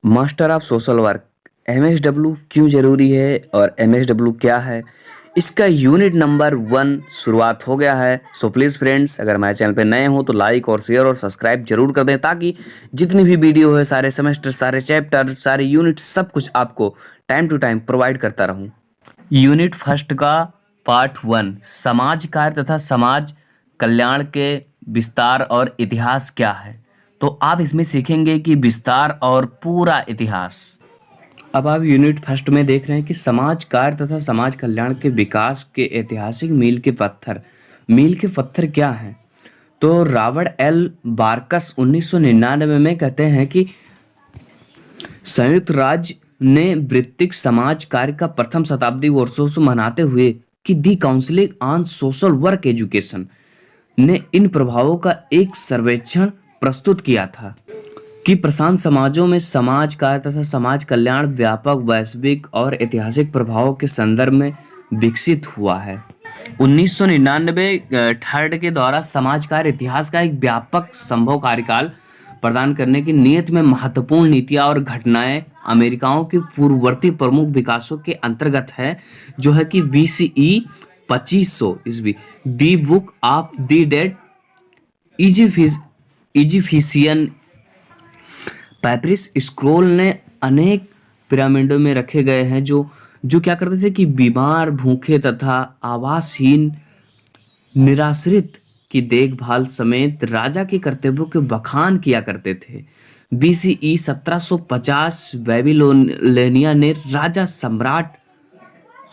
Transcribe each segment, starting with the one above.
Master of social work MSW क्यों जरूरी है और एमएसडब्ल्यू क्या है, इसका यूनिट नंबर 1 शुरुआत हो गया है। सो प्लीज़ फ्रेंड्स, अगर हमारे चैनल पे नए हो तो लाइक और शेयर और सब्सक्राइब जरूर कर दें, ताकि जितनी भी वीडियो है, सारे सेमेस्टर, सारे चैप्टर, सारे यूनिट, सब कुछ आपको टाइम टू टाइम प्रोवाइड करता रहूं। यूनिट फर्स्ट का पार्ट 1, समाज कार्य तथा समाज कल्याण के विस्तार और इतिहास क्या है। तो आप इसमें सीखेंगे कि विस्तार और पूरा इतिहास। अब आप यूनिट फर्स्ट में देख रहे हैं कि समाज कार्य तथा समाज कल्याण के विकास के ऐतिहासिक मील के पत्थर क्या हैं। तो रॉबर्ट एल बार्कस 1999 में कहते हैं कि संयुक्त राज्य ने वृत्तिक समाज कार्य का प्रथम शताब्दी वर्षों से मनाते हुए कि दी council on social work education ने इन प्रभावों का एक सर्वेक्षण प्रस्तुत किया था कि प्रशांत समाजों में समाज कार्य तथा समाज कल्याण व्यापक वैश्विक और ऐतिहासिक प्रभावों के संदर्भ में विकसित हुआ है। 1999 थर्ड के द्वारा समाज कार्य इतिहास का एक व्यापक संभव कार्यकाल प्रदान करने की नीयत में महत्वपूर्ण नीतियां और घटनाएं अमेरिकाओं के पूर्ववर्ती प्रमुख विकासों के अंतर्गत है, जो है कि BCE 2500 ईस्वी the book of the dead Egyptian papyrus scroll ने अनेक पिरामिडों में रखे गए हैं जो जो क्या करते थे कि बीमार, भूखे तथा आवासहीन निराश्रित की देखभाल समेत राजा के कर्तव्यों के बखान किया करते थे। BCE 1750 बेबीलोनिया ने राजा सम्राट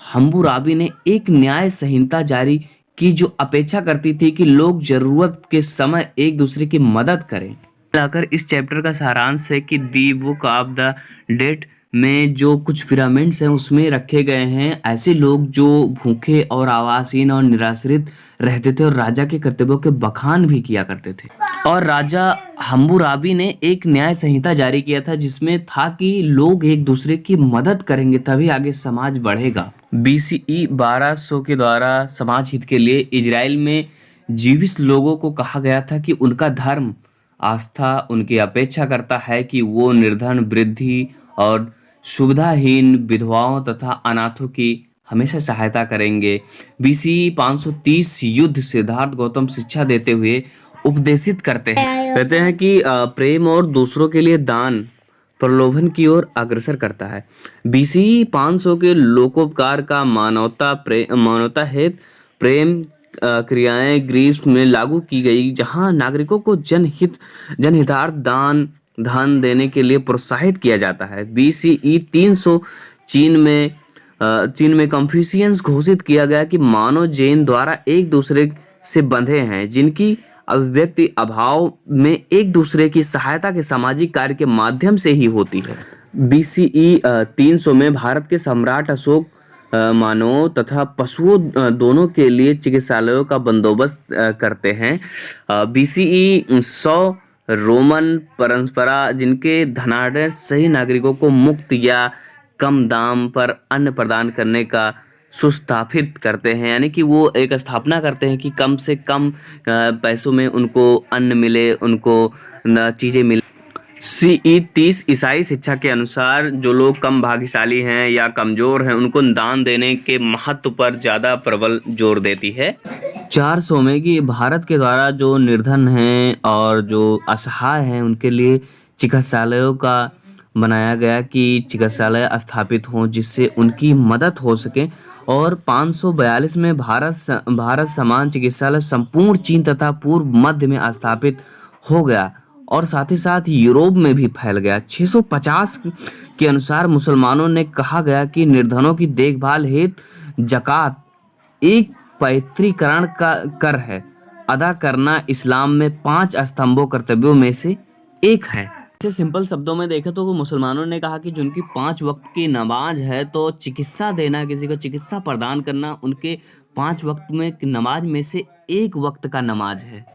हम्बुराबी ने एक न्याय संहिता जारी की जो अपेक्षा करती थी कि लोग जरूरत के समय एक दूसरे की मदद करें। मिलाकर इस चैप्टर का सारांश है कि दी बुक ऑफ द डेड में जो कुछ पिरामिड्स हैं उसमें रखे गए हैं ऐसे लोग जो भूखे और आवासहीन और निराश्रित रहते थे और राजा के कर्तव्यों के बखान भी किया करते थे। और राजा हम्बुराबी ने एक न्याय संहिता जारी किया था जिसमें था कि लोग एक दूसरे की मदद करेंगे तभी आगे समाज बढ़ेगा। BCE 1200 के द्वारा समाज हित के लिए इजराइल में जीवित लोगों को कहा गया था कि उनका धर्म आस्था उनकी अपेक्षा करता है कि वो निर्धन, वृद्धि और सुविधाहीन विधवाओं तथा अनाथों की हमेशा सहायता करेंगे। BCE 530 युद्ध सिद्धार्थ गौतम शिक्षा देते हुए उपदेशित करते हैं, कहते हैं कि प्रेम और दूसरों के लिए दान प्रलोभन की ओर अग्रसर करता है। BCE 500 के लोकोपकार का मानवता हेतु प्रेम क्रियाएं ग्रीस में लागू की गई, जहां नागरिकों को जनहितार्थ धन देने के लिए प्रोत्साहित किया जाता है। BCE 300 चीन में कन्फ्यूशियस घोषित किया गया कि मानव जैन द्वारा एक दूसरे से बंधे हैं, जिनकी अभिव्यक्ति अभाव में एक दूसरे की सहायता के सामाजिक कार्य के माध्यम से ही होती है। BCE 300 में भारत के सम्राट अशोक मानवों तथा पशुओं दोनों के लिए चिकित्सालयों का बंदोबस्त करते हैं। BCE 100 रोमन परंपरा जिनके धनाढ़ सही नागरिकों को मुक्त या कम दाम पर अन्न प्रदान करने का सुस्थापित करते हैं, यानी कि वो एक स्थापना करते हैं कि कम से कम पैसों में उनको अन्न मिले, उनको चीज़ें मिले। CE 30 ईसाई शिक्षा के अनुसार जो लोग कम भाग्यशाली हैं या कमजोर हैं उनको दान देने के महत्व पर ज़्यादा प्रबल जोर देती है। 400 में कि भारत के द्वारा जो निर्धन हैं और जो असहाय हैं उनके लिए चिकित्सालयों का बनाया गया कि चिकित्सालय स्थापित हों जिससे उनकी मदद हो सके। और 542 में भारत समान चिकित्सालय संपूर्ण चीन तथा पूर्व मध्य में स्थापित हो गया और साथ ही साथ यूरोप में भी फैल गया। 650 के अनुसार मुसलमानों ने कहा गया कि निर्धनों की देखभाल हेतु जकात एक पैतृकरण का कर है, अदा करना इस्लाम में 5 स्तंभों कर्तव्यों में से एक है। ऐसे सिंपल शब्दों में देखें तो मुसलमानों ने कहा कि जिनकी 5 वक्त की नमाज है तो चिकित्सा देना, किसी को चिकित्सा प्रदान करना उनके 5 वक्त में नमाज में से एक वक्त का नमाज है।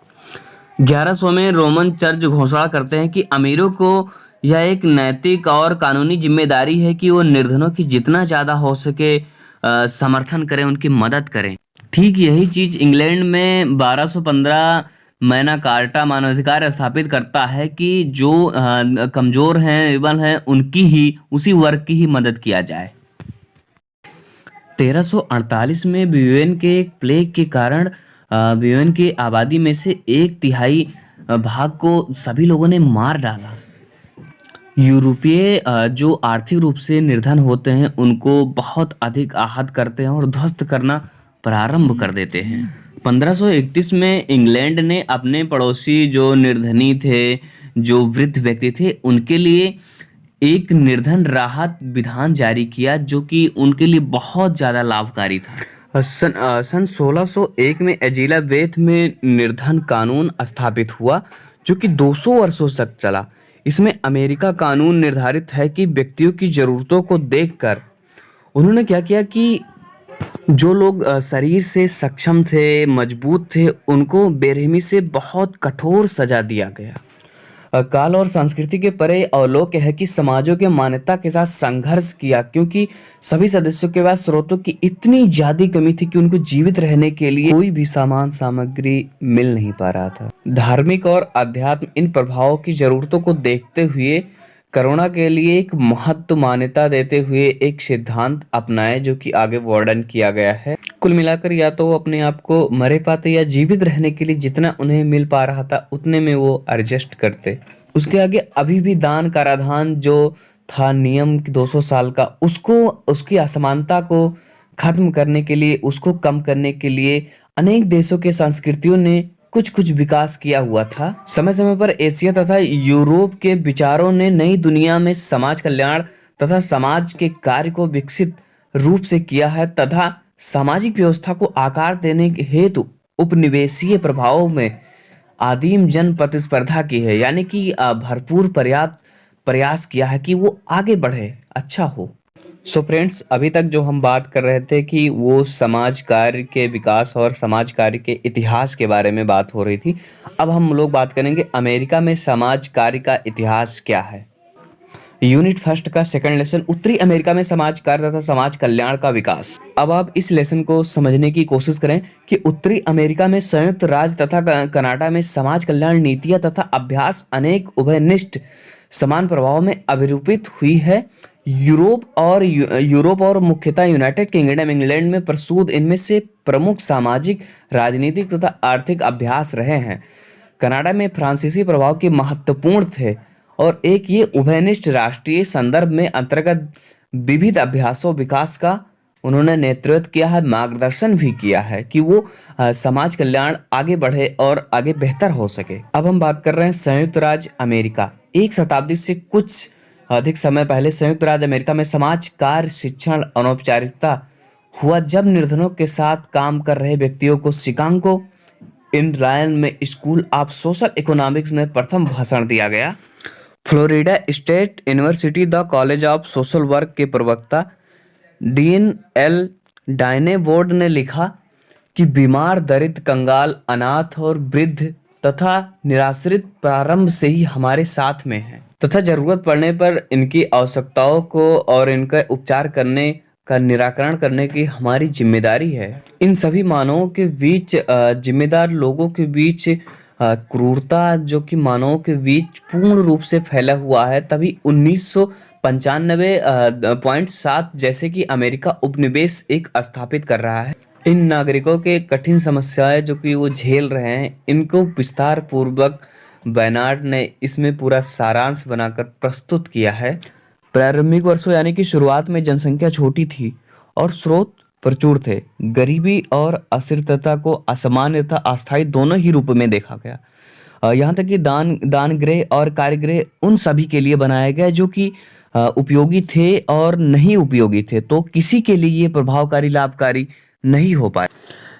1100 में रोमन चर्च घोषणा करते हैं कि अमीरों को यह एक नैतिक और कानूनी जिम्मेदारी है कि वो निर्धनों की जितना ज़्यादा हो सके समर्थन करें, उनकी मदद करें। ठीक यही चीज़ इंग्लैंड में 1215 मैना कार्टा मानवाधिकार स्थापित करता है कि जो कमजोर हैं, एबल हैं, उनकी ही, उसी वर्ग की ही मदद किया जाए। 1348 में ब्यूएन के एक प्लेग के कारण ब्यूएन की आबादी में से एक तिहाई भाग को सभी लोगों ने मार डाला। यूरोपीय जो आर्थिक रूप से निर्धन होते हैं उनको बहुत अधिक आहत करते हैं और ध्वस्त करना प्रारंभ कर देते हैं। 1531 में इंग्लैंड ने अपने पड़ोसी जो निर्धनी थे, जो वृद्ध व्यक्ति थे, उनके लिए एक निर्धन राहत विधान जारी किया जो कि उनके लिए बहुत ज़्यादा लाभकारी था। सन 1601 में एजिलावेथ में निर्धन कानून स्थापित हुआ जो कि 200 वर्षों तक चला। इसमें अमेरिका कानून निर्धारित है कि व्यक्तियों की ज़रूरतों को देखकर उन्होंने क्या किया कि जो लोग शरीर से सक्षम थे, मजबूत थे, उनको बेरहमी से बहुत कठोर सजा दिया गया। काल और संस्कृति के परे अवलोक है कि समाजों के मान्यता के साथ संघर्ष किया क्योंकि सभी सदस्यों के पास स्रोतों की इतनी ज्यादा कमी थी कि उनको जीवित रहने के लिए कोई भी सामान सामग्री मिल नहीं पा रहा था। धार्मिक और अध्यात्म इन प्रभावों की जरूरतों को देखते हुए करुणा के लिए एक महत्व मान्यता देते हुए एक सिद्धांत अपनाए जो कि आगे वर्णन किया गया है। कुल मिलाकर या तो वो अपने आप को मरे पाते या जीवित रहने के लिए जितना उन्हें मिल पा रहा था उतने में वो एडजस्ट करते। उसके आगे अभी भी दान कराधान जो था नियम 200 साल का, उसको, उसकी असमानता को खत्म करने के लिए, उसको कम करने के लिए अनेक देशों के संस्कृतियों ने कुछ कुछ विकास किया हुआ था। समय समय पर एशिया तथा यूरोप के विचारों ने नई दुनिया में समाज कल्याण तथा समाज के कार्य को विकसित रूप से किया है तथा सामाजिक व्यवस्था को आकार देने हेतु उपनिवेशीय प्रभावों में आदिम जन प्रतिस्पर्धा की है, यानी कि भरपूर पर्याप्त प्रयास किया है कि वो आगे बढ़े, अच्छा हो। सो फ्रेंड्स, अभी तक जो हम बात कर रहे थे कि वो समाज कार्य के विकास और समाज कार्य के इतिहास के बारे में बात हो रही थी। अब हम लोग बात करेंगे अमेरिका में समाज कार्य का इतिहास क्या है। यूनिट फर्स्ट का सेकंड लेसन, उत्तरी अमेरिका में समाज कार्य तथा समाज कल्याण का विकास। अब आप इस लेसन को समझने की कोशिश करें कि उत्तरी अमेरिका में संयुक्त राज्य तथा कनाडा में समाज कल्याण नीतियां तथा अभ्यास अनेक उभयनिष्ठ समान प्रभाव में अभिरूपित हुई है। यूरोप और मुख्यतः यूनाइटेड किंगडम इंग्लैंड में प्रसूत इनमें से प्रमुख सामाजिक, राजनीतिक तथा आर्थिक अभ्यास रहे हैं। कनाडा में फ्रांसीसी प्रभाव के महत्वपूर्ण थे और एक ये उभयनिष्ठ राष्ट्रीय संदर्भ में अंतर्गत विविध अभ्यासों विकास का उन्होंने नेतृत्व किया है, मार्गदर्शन भी किया है कि वो समाज कल्याण आगे बढ़े और आगे बेहतर हो सके। अब हम बात कर रहे हैं संयुक्त राज्य अमेरिका। एक शताब्दी से कुछ अधिक समय पहले संयुक्त राज्य अमेरिका में समाज कार्य शिक्षण अनौपचारिकता हुआ जब निर्धनों के साथ काम कर रहे व्यक्तियों को शिकागो इंडियाना में स्कूल ऑफ सोशल इकोनॉमिक्स में प्रथम भाषण दिया गया। Florida state university the college of social work के प्रवक्ता डीन एल डायनेबोर्ड ने लिखा कि बीमार, दरिद्र, कंगाल, अनाथ और वृद्ध तथा निराश्रित प्रारंभ से ही हमारे साथ में है तथा जरूरत पड़ने पर इनकी आवश्यकताओं को और इनका उपचार करने का निराकरण करने की हमारी जिम्मेदारी है। इन सभी मानवों के बीच जिम्मेदार लोगों के बीच क्रूरता जो कि मानवों के बीच पूर्ण रूप से फैला हुआ है, तभी 1995.7 जैसे कि अमेरिका उपनिवेश एक स्थापित कर रहा है। इन नागरिकों के कठिन समस्याएं जो कि वो झेल रहे हैं, इनको विस्तार पूर्वक बैनार्ड ने इसमें पूरा सारांश बनाकर प्रस्तुत किया है। प्रारंभिक वर्षों यानी कि शुरुआत में जनसंख्या छोटी थी और स्रोत प्रचुर थे। गरीबी और अस्थिरता को असामान्य तथा अस्थायी दोनों ही रूप में देखा गया। यहाँ तक कि दान गृह और कार्यगृह उन सभी के लिए बनाए गए जो कि उपयोगी थे और नहीं उपयोगी थे, तो किसी के लिए ये प्रभावकारी लाभकारी नहीं हो पाए।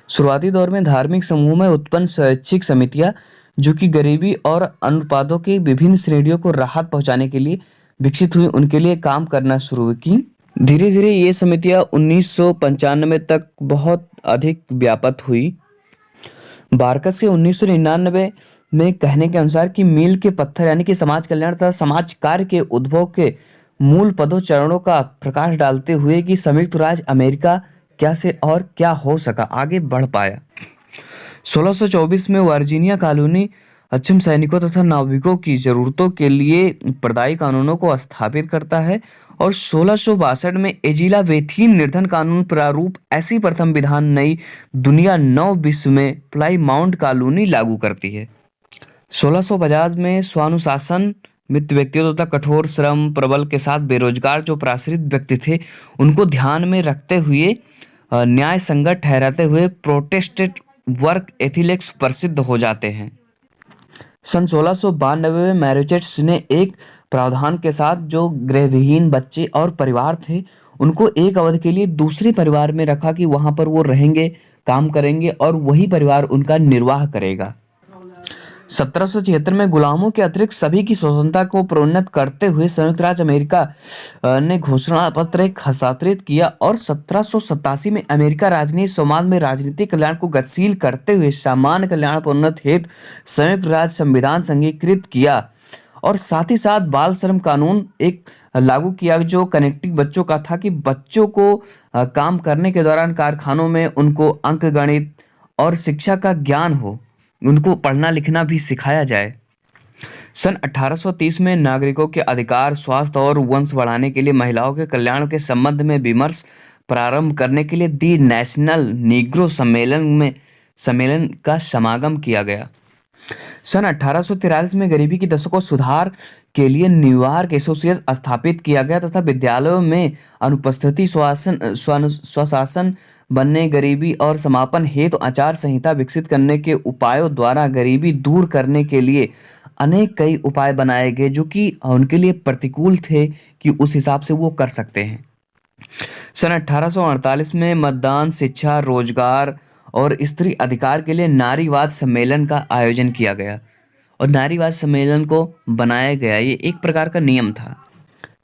शुरुआती दौर में धार्मिक समूह में उत्पन्न स्वैच्छिक समितियां जो कि गरीबी और अनुपातों की विभिन्न श्रेणियों को राहत पहुंचाने के लिए विकसित हुई, उनके लिए काम करना शुरू की। धीरे धीरे ये समितियां 1995 तक बहुत अधिक व्यापक हुई। बार्कस के 1999 में कहने के अनुसार कि मील के पत्थर यानी कि समाज कल्याण तथा समाज कार्य के उद्भव के मूल पदों चरणों का प्रकाश डालते हुए कि संयुक्त राज्य अमेरिका क्या से और क्या हो सका, आगे बढ़ पाया। 1624 में वर्जीनिया कॉलोनी अक्षम सैनिकों तथा नाविकों की जरूरतों के लिए प्रदायी कानूनों को स्थापित करता है और 1662 में एजिलावेथियन निर्धन कानून प्रारूप ऐसी प्रथम विधान नई दुनिया नौ विश्व में प्लाईमाउथ कॉलोनी लागू करती है। 1650 में स्वानुशासन मित व्यक्तियों तथा कठोर श्रम प्रबल के साथ बेरोजगार जो प्राश्रित व्यक्ति थे उनको ध्यान में रखते हुए न्याय संगत ठहराते हुए प्रोटेस्टेंट वर्क एथिलेक्स प्रसिद्ध हो जाते हैं। सन 1692 में मैसेचुसेट्स ने एक प्रावधान के साथ जो गृहविहीन बच्चे और परिवार थे उनको एक अवधि के लिए दूसरे परिवार में रखा कि वहां पर वो रहेंगे, काम करेंगे और वही परिवार उनका निर्वाह करेगा। 1776 में गुलामों के अतिरिक्त सभी की स्वतंत्रता को प्रोन्नत करते हुए संयुक्त राज्य अमेरिका ने घोषणा पत्र एक हस्ताक्षरित किया और 1787 में अमेरिका राजनीति समाज में राजनीतिक कल्याण को गतिशील करते हुए सामान्य कल्याण प्रोन्नत हेतु संयुक्त राज्य संविधान संघीकृत किया और साथ ही साथ बाल श्रम कानून एक लागू किया जो कनेक्टिंग बच्चों का था कि बच्चों को काम करने के दौरान कारखानों में उनको अंक गणित और शिक्षा का ज्ञान हो, उनको पढ़ना लिखना भी सिखाया जाए। सन 1830 में नागरिकों के अधिकार, स्वास्थ्य और वंश बढ़ाने के लिए महिलाओं के कल्याण के संबंध में विमर्श प्रारंभ करने के लिए दी नेशनल नीग्रो सम्मेलन का समागम किया गया। सन 1843 में गरीबी की दशकों सुधार के लिए न्यूयॉर्क एसोसिएशन स्थापित किया गया तथा विद्यालयों में अनुपस्थिति स्वशासन बनने, गरीबी और समापन हेतु आचार संहिता विकसित करने के उपायों द्वारा गरीबी दूर करने के लिए अनेक कई उपाय बनाए गए जो कि उनके लिए प्रतिकूल थे कि उस हिसाब से वो कर सकते हैं। सन 1848 में मतदान, शिक्षा, रोजगार और स्त्री अधिकार के लिए नारीवाद सम्मेलन का आयोजन किया गया और नारीवाद सम्मेलन को बनाया गया, ये एक प्रकार का नियम था।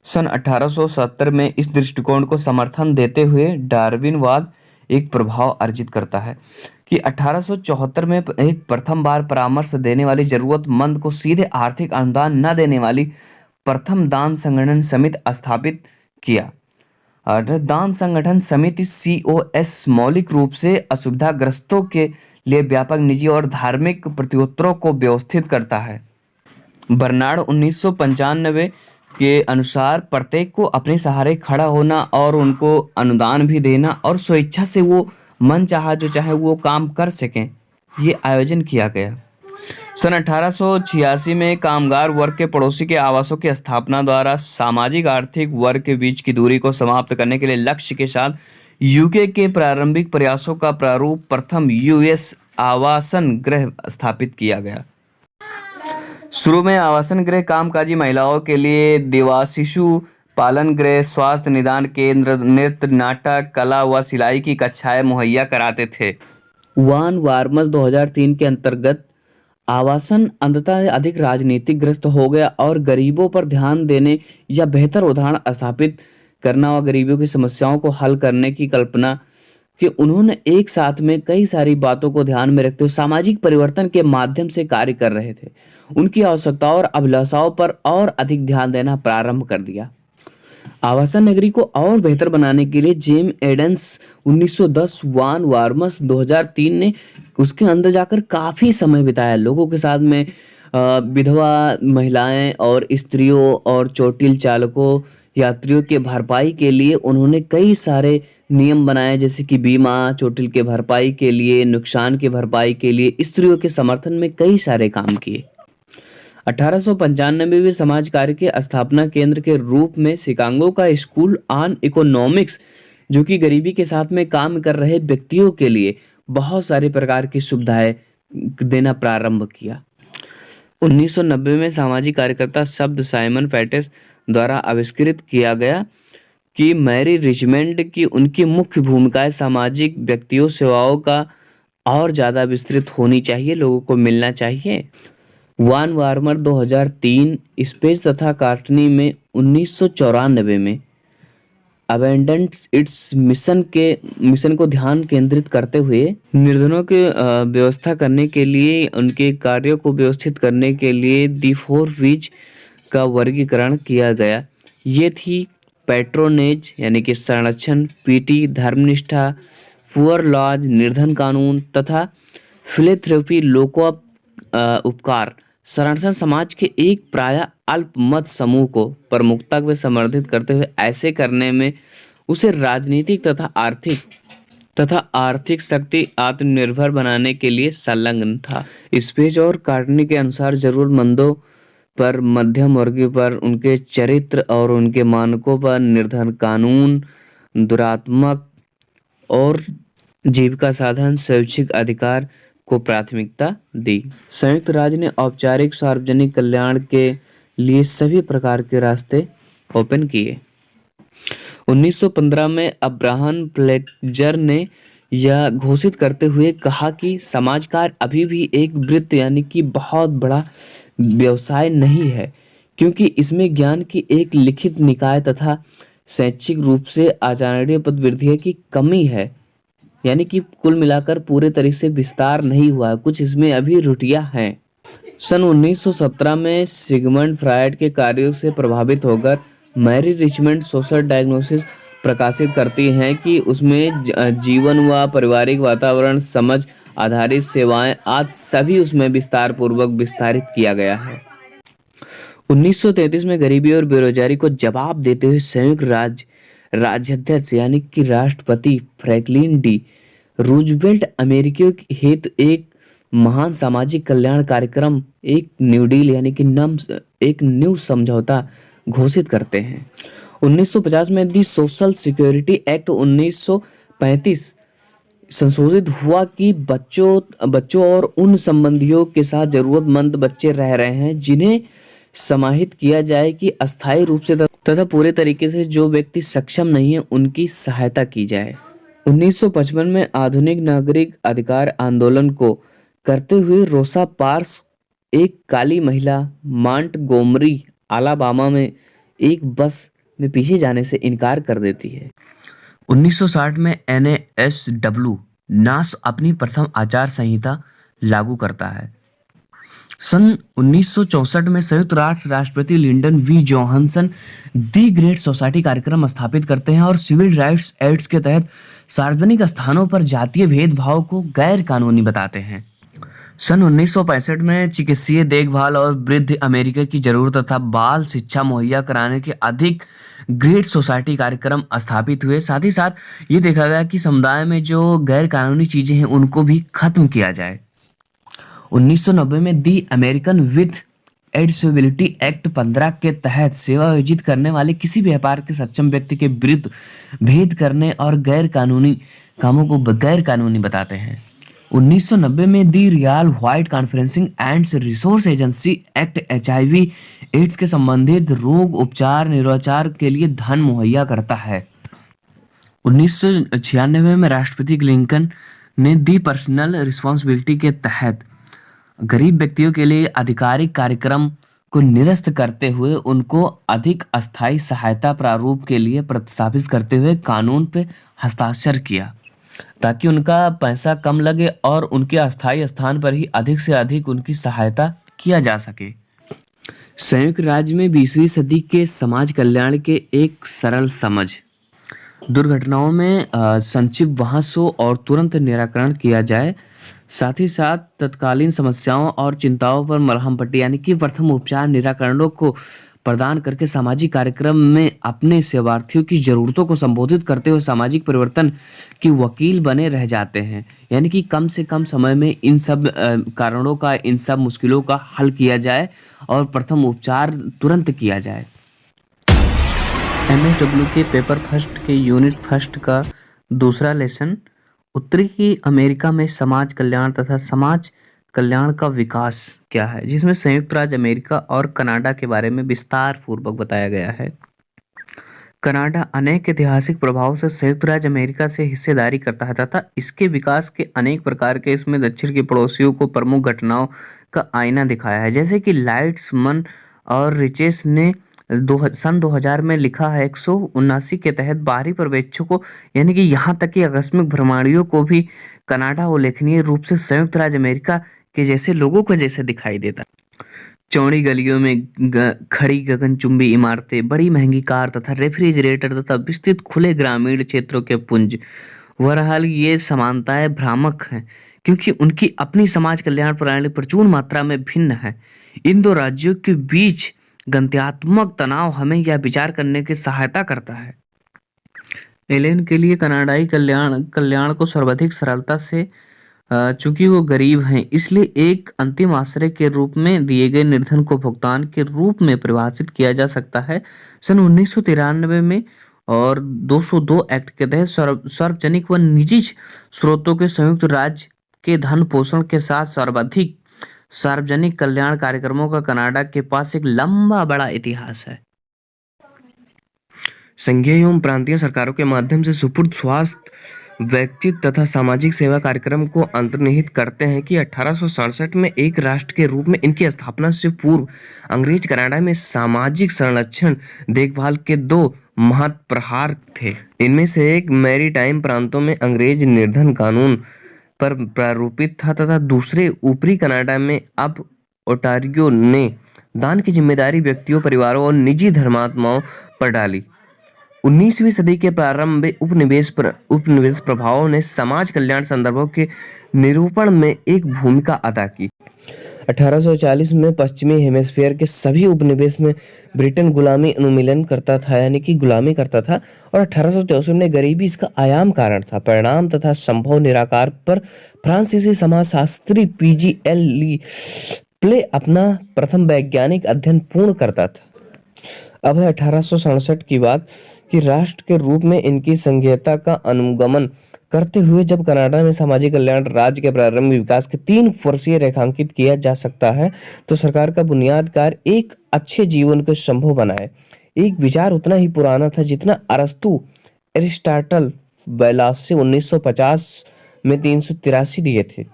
सन 1870 में इस दृष्टिकोण को समर्थन देते हुए डार्विनवाद एक प्रभाव अर्जित करता है कि 1874 में एक प्रथम बार परामर्श देने वाली जरूरतमंद को सीधे आर्थिक अनुदान न देने वाली प्रथम दान संगठन समिति स्थापित किया। दान संगठन समिति COS मौलिक रूप से असुविधाग्रस्तों के लिए व्यापक निजी और धार्मिक प्रत्युत्तरों को व्यवस्थित करता है। बर्नार्ड 1995 के अनुसार प्रत्येक को अपने सहारे खड़ा होना और उनको अनुदान भी देना और स्वेच्छा से वो मन चाहा जो चाहे वो काम कर सकें, ये आयोजन किया गया। सन 1886 में कामगार वर्ग के पड़ोसी के आवासों की स्थापना द्वारा सामाजिक आर्थिक वर्ग के बीच की दूरी को समाप्त करने के लिए लक्ष्य के साथ यूके के प्रारंभिक प्रयासों का प्रारूप प्रथम US आवासन गृह स्थापित किया गया। शुरू में आवासन गृह कामकाजी महिलाओं के लिए दिवा शिशु पालन गृह, स्वास्थ्य निदान केंद्र, नृत्य, नाटक, कला व सिलाई की कक्षाएं मुहैया कराते थे। वान वार्मस 2003 के अंतर्गत आवासन अंततः अधिक राजनीतिक ग्रस्त हो गया और गरीबों पर ध्यान देने या बेहतर उदाहरण स्थापित करना व गरीबों की समस्याओं को हल करने की कल्पना कि उन्होंने एक साथ में कई सारी बातों को ध्यान में रखते हुए सामाजिक परिवर्तन के माध्यम से कार्य कर रहे थे। उनकी आवश्यकताओं और अभिलाषाओं पर और अधिक ध्यान देना प्रारंभ कर दिया। आवासन नगरी को और बेहतर बनाने के लिए जेम एडम्स 1910, वान वार्मस 2003 ने उसके अंदर जाकर काफी समय बिताया लोगों के साथ में। विधवा महिलाएं और स्त्रियों और चोटिल चालकों यात्रियों के भरपाई के लिए उन्होंने कई सारे नियम बनाए, जैसे कि बीमा, चोटिल के भरपाई के लिए, नुकसान के भरपाई के लिए, स्त्रियों के समर्थन में कई सारे काम किए। 1895 में समाज कार्य के स्थापना केंद्र के रूप में शिकागो का स्कूल ऑन इकोनॉमिक्स, जो कि गरीबी के साथ में काम कर रहे व्यक्तियों के लिए बहुत सारे प्रकार की सुविधाएं देना प्रारंभ किया। 1990 में सामाजिक कार्यकर्ता शब्द साइमन फैटेस द्वारा आविष्कृत किया गया कि मैरी रिचमंड की उनकी मुख्य भूमिकाएं सामाजिक व्यक्तियों सेवाओं का और ज़्यादा विस्तृत होनी चाहिए, लोगों को मिलना चाहिए। वान वार्मर 2003 स्पेस तथा कार्टनी में 1994 में अबेंडेंट इट्स मिशन को ध्यान केंद्रित करते हुए निर्धनों के व्यवस्था करने के लिए, उनके कार्यों को व्यवस्थित करने के लिए दी 4 V's का वर्गीकरण किया गया। ये थी पैट्रोनेज यानी कि संरक्षण, पीटी धर्मनिष्ठा, पुअर लॉज निर्धन कानून तथा फिलेंथ्रोपी उपकार संरक्षण समाज के एक प्राय अल्पमत समूह को प्रमुखता में समर्थित करते हुए ऐसे करने में उसे राजनीतिक तथा आर्थिक शक्ति आत्मनिर्भर बनाने के लिए संलग्न था। स्पेज और कार्टनी के अनुसार जरूरतमंदों पर, मध्यम वर्गीय पर, उनके चरित्र और उनके मानकों पर निर्धारण कानून, दुरात्मक और जीविका साधन, स्वैच्छिक अधिकार को प्राथमिकता दी। संयुक्त राज्य ने औपचारिक सार्वजनिक कल्याण के लिए सभी प्रकार के रास्ते ओपन किए। 1915 में अब्राहम फ्लेक्जर ने यह घोषित करते हुए कहा कि समाज कार्य अभी भी एक वृत्त यानी कि बहुत बड़ा व्यवसाय नहीं है, क्योंकि इसमें ज्ञान की एक लिखित निकाय तथा शैक्षिक रूप से आचारणीय पदवृत्ति की कमी है। यानी कि कुल मिलाकर पूरे तरीके से विस्तार नहीं हुआ है, कुछ इसमें अभी त्रुटियां हैं। सन 1917 में सिगमंड फ्रायड के कार्यों से प्रभावित होकर मैरी रिचमंड सोशल डायग्नोसिस प्रकाशित करती हैं कि उसमें जीवन व पारिवारिक वातावरण, समझ आधारित सेवाएं आदि सभी उसमें विस्तार पूर्वक विस्तारित किया गया है। 1933 में गरीबी और बेरोजगारी को जवाब देते हुए संयुक्त राज्याध्यक्ष यानी कि राष्ट्रपति फ्रैंकलिन डी रूजवेल्ट अमेरिकियों के हेतु एक महान सामाजिक कल्याण कार्यक्रम, एक न्यू डील यानी कि एक न्यू समझौता घोषित करते हैं। 1950 में दी सोशल सिक्योरिटी एक्ट 1935 संशोधित हुआ कि बच्चों और उन संबंधियों के साथ जरूरतमंद बच्चे रह रहे हैं जिन्हें समाहित किया जाए कि अस्थायी रूप से तथा पूरे तरीके से जो व्यक्ति सक्षम नहीं है उनकी सहायता की जाए। 1955 में आधुनिक नागरिक अधिकार आंदोलन को करते हुए रोसा पार्क्स एक काली महिला मॉन्टगोमरी अलाबामा में एक बस में पीछे जाने से इनकार कर देती है। 1960 में NASW नास अपनी प्रथम आचार संहिता लागू करता है। सन 1964 में संयुक्त राष्ट्र राष्ट्रपति Lyndon B Johnson the great society कार्यक्रम स्थापित करते हैं और सिविल राइट्स एक्ट के तहत सार्वजनिक स्थानों पर जातीय भेदभाव को गैर कानूनी बताते हैं। सन 1965 में चिकित्सीय देखभाल और वृद्ध अमेरिका की जरूरत तथा बाल शिक्षा मुहैया कराने के अधिक ग्रेट सोसाइटी कार्यक्रम स्थापित हुए। साथ ही साथ ये देखा गया कि समुदाय में जो गैर कानूनी चीजें हैं उनको भी खत्म किया जाए। 1990 में दी अमेरिकन विथ एडिशबिलिटी एक्ट 15 के तहत सेवा आयोजित करने वाले किसी व्यापार के सक्षम व्यक्ति के विरुद्ध भेद करने और गैर कानूनी कामों को गैर कानूनी बताते हैं। 1990 में the real white conferencing and resource agency act HIV AIDS के संबंधित रोग उपचार निर्विचार के लिए धन मुहैया करता है। 1996 में राष्ट्रपति लिंकन ने दी पर्सनल रिस्पॉन्सिबिलिटी के तहत गरीब व्यक्तियों के लिए आधिकारिक कार्यक्रम को निरस्त करते हुए उनको अधिक अस्थायी सहायता प्रारूप के लिए प्रतिस्थापित करते हुए कानून पे हस्ताक्षर किया ताकि उनका पैसा कम लगे और उनके अस्थायी स्थान पर ही अधिक से अधिक उनकी सहायता किया जा सके। संयुक्त राज्य में 20वीं सदी के समाज कल्याण के एक सरल समझ, दुर्घटनाओं में संक्षिप्त बहसों और तुरंत निराकरण किया जाए, साथ ही साथ तत्कालीन समस्याओं और चिंताओं पर मलहम पट्टी यानी कि प्रथम उपचार निराकरणों को प्रदान करके सामाजिक कार्यक्रम में अपने सेवार्थियों की जरूरतों को संबोधित करते हुए सामाजिक परिवर्तन की वकील बने रह जाते हैं। यानी कि कम से कम समय में इन सब कारणों का, इन सब मुश्किलों का हल किया जाए और प्रथम उपचार तुरंत किया जाए। MSW के पेपर फर्स्ट के यूनिट फर्स्ट का दूसरा लेसन उत्तरी अमेरिका में समाज कल्याण तथा समाज कल्याण का विकास क्या है, जिसमें संयुक्त राज्य अमेरिका और कनाडा के बारे में विस्तार पूर्वक बताया गया है। कनाडा अनेक ऐतिहासिक प्रभाव से संयुक्त राज्य अमेरिका से हिस्सेदारी करता है तथा इसके विकास के अनेक प्रकार के इसमें दक्षिण के पड़ोसियों को प्रमुख घटनाओं का आईना दिखाया है। जैसे कि लाइट्समन और रिचेस ने सन 2000 में लिखा है, 179 के तहत बाहरी पर्यवेक्षकों यानी कि यहाँ तक कि आकस्मिक भ्रमणियों को भी कनाडा उल्लेखनीय रूप से संयुक्त राज्य अमेरिका के जैसे लोगों को जैसे दिखाई देता। चौड़ी गलियों में खड़ी गगनचुंबी इमारतें, बड़ी महंगी कार तथा रेफ्रिजरेटर तथा विस्तृत खुले ग्रामीण क्षेत्रों के पुंज। बहरहाल ये समानताएं भ्रामक हैं क्योंकि उनकी अपनी समाज कल्याण प्रणाली प्रचुर मात्रा में भिन्न है। इन दो राज्यों के बीच गंत्यात्मक तनाव हमें यह विचार करने की सहायता करता है। एलेन के लिए कनाडाई कल्याण कल्याण को सर्वाधिक सरलता से, चूंकि वो गरीब हैं, इसलिए एक अंतिम आश्रय के रूप में दिए गए निर्धन को भुगतान के रूप में परिभाषित किया जा सकता है। सन 1993 में और 202 एक्ट के तहत सार्वजनिक व निजी स्रोतों के संयुक्त राज्य के धन पोषण के साथ सर्वाधिक सार्वजनिक कल्याण कार्यक्रमों का कनाडा के पास एक लंबा बड़ा इतिहास है। संघीय एवं प्रांतीय सरकारों के माध्यम से सुपुर्द स्वास्थ्य, व्यक्तित्व तथा सामाजिक सेवा कार्यक्रम को अंतर्निहित करते हैं कि 1867 में एक राष्ट्र के रूप में इनकी स्थापना से पूर्व अंग्रेज कनाडा में सामाजिक संरक्षण देखभाल के दो महत्वपूर्ण प्रहार थे। इनमें से एक मैरीटाइम प्रांतों में अंग्रेज निर्धन कानून पर प्रारूपित था तथा दूसरे ऊपरी कनाडा में अब ओटारियो ने दान की जिम्मेदारी व्यक्तियों, परिवारों और निजी धर्मात्माओं पर डाली। 19वीं सदी के प्रारंभ में उपनिवेश प्रभावों ने समाज कल्याण संदर्भों के निरूपण में एक भूमिका अदा की। 1840 में पश्चिमी हेमिस्फीयर के सभी उपनिवेश में ब्रिटेन गुलामी उन्मूलन करता था, यानी कि गुलामी करता था, और 1864 में गरीबी इसका आयाम कारण था। परिणाम तथा संभव निराकार पर फ्रांसीसी समाजशास्त्री पीजीएल ली प्ले अपना प्रथम वैज्ञानिक अध्ययन पूर्ण करता था। अब है 1867 की बात कि राष्ट्र के रूप में इनकी संघीयता का अनुगमन करते हुए जब कनाडा में सामाजिक कल्याण राज्य के प्रारंभिक विकास के 3 वर्षीय रेखांकित किया जा सकता है, तो सरकार का बुनियाद कार्य एक अच्छे जीवन को संभव बनाए। एक विचार उतना ही पुराना था जितना अरस्तु, एरिस्टाटल, बैलासे 1950 में 383 दिए थे।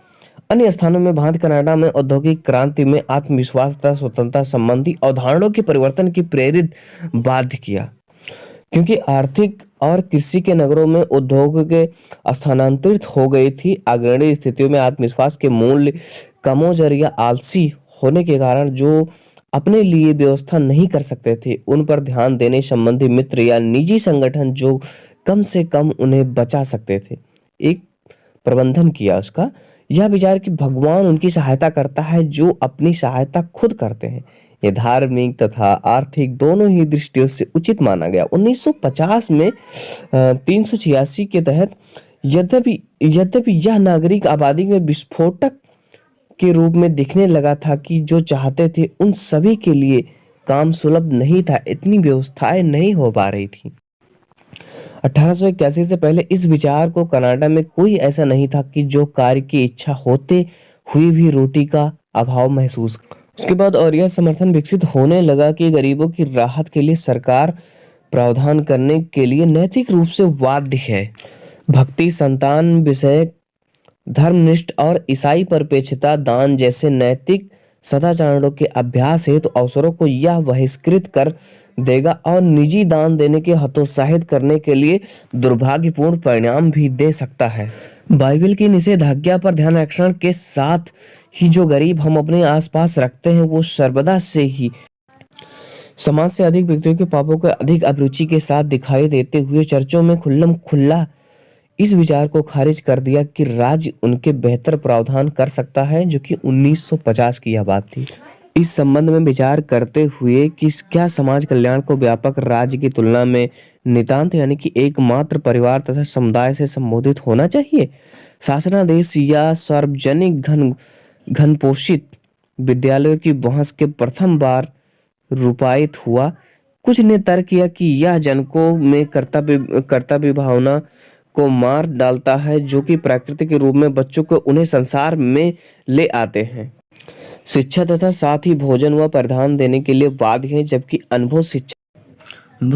अन्य स्थानों में भांति कनाडा में औद्योगिक क्रांति में आत्मविश्वास तथा स्वतंत्रता संबंधी अवधारणाओं के परिवर्तन की प्रेरित बाध्य किया, क्योंकि आर्थिक और कृषि के नगरों में उद्योग के स्थानांतरित हो गई थी। अग्रणी स्थितियों में आत्मविश्वास के मूल्य कमजोर या आलसी होने के कारण जो अपने लिए व्यवस्था नहीं कर सकते थे, उन पर ध्यान देने संबंधी मित्र या निजी संगठन जो कम से कम उन्हें बचा सकते थे, एक प्रबंधन किया उसका। यह विचार कि भगवान उनकी सहायता करता है जो अपनी सहायता खुद करते हैं, ये धार्मिक तथा आर्थिक दोनों ही दृष्टियों से उचित माना गया। 1950 में 386 के तहत यद्यपि यह नागरिक आबादी में विस्फोटक के रूप में दिखने लगा था कि जो चाहते थे उन सभी के लिए काम सुलभ नहीं था, इतनी व्यवस्थाएं नहीं हो पा रही थी। 1881 से पहले इस विचार को कनाडा में कोई ऐसा नहीं था कि जो कार्य की इच्छा होते हुई भी रोटी का अभाव महसूस। उसके बाद और यह समर्थन विकसित होने लगा कि गरीबों की राहत के लिए सरकार प्रावधान करने के लिए नैतिक रूप से बाध्य है। भक्ति, संतान विषय, धर्मनिष्ठ और ईसाई परपेक्षता, दान जैसे नैतिक सदाचारों के अभ्यास हेतु अवसरों को यह बहिष्कृत कर देगा और निजी दान देने के हतोत्साहित करने के लिए दुर्भाग्यपूर्ण परिणाम भी दे सकता है। बाइबल की निषेधाज्ञा पर ध्यान आकर्षण के साथ ही जो गरीब हम अपने आसपास रखते हैं वो सर्वदा से ही समाज से अधिक व्यक्तियों के पापों को अधिक अभिरुचि के साथ दिखाई देते हुए चर्चों में खुल्लम खुल्ला इस विचार को खारिज कर दिया कि राज्य उनके बेहतर प्रावधान कर सकता है, जो कि 1950 की यह बात थी। इस संबंध में विचार करते हुए कि क्या समाज कल्याण को व्यापक राज्य की तुलना में नितांत यानी कि एकमात्र परिवार तथा समुदाय से संबोधित होना चाहिए, शासनादेश या सार्वजनिक घन पोषित विद्यालयों की बहस के प्रथम बार रूपायित हुआ। कुछ ने तर्क किया कि यह जनकों में कर्तव्य भावना को मार डालता है, जो कि प्राकृतिक रूप में बच्चों को उन्हें संसार में ले आते हैं। शिक्षा तथा साथ ही भोजन व परिधान देने के लिए बाध्य हैं, जबकि अनुभव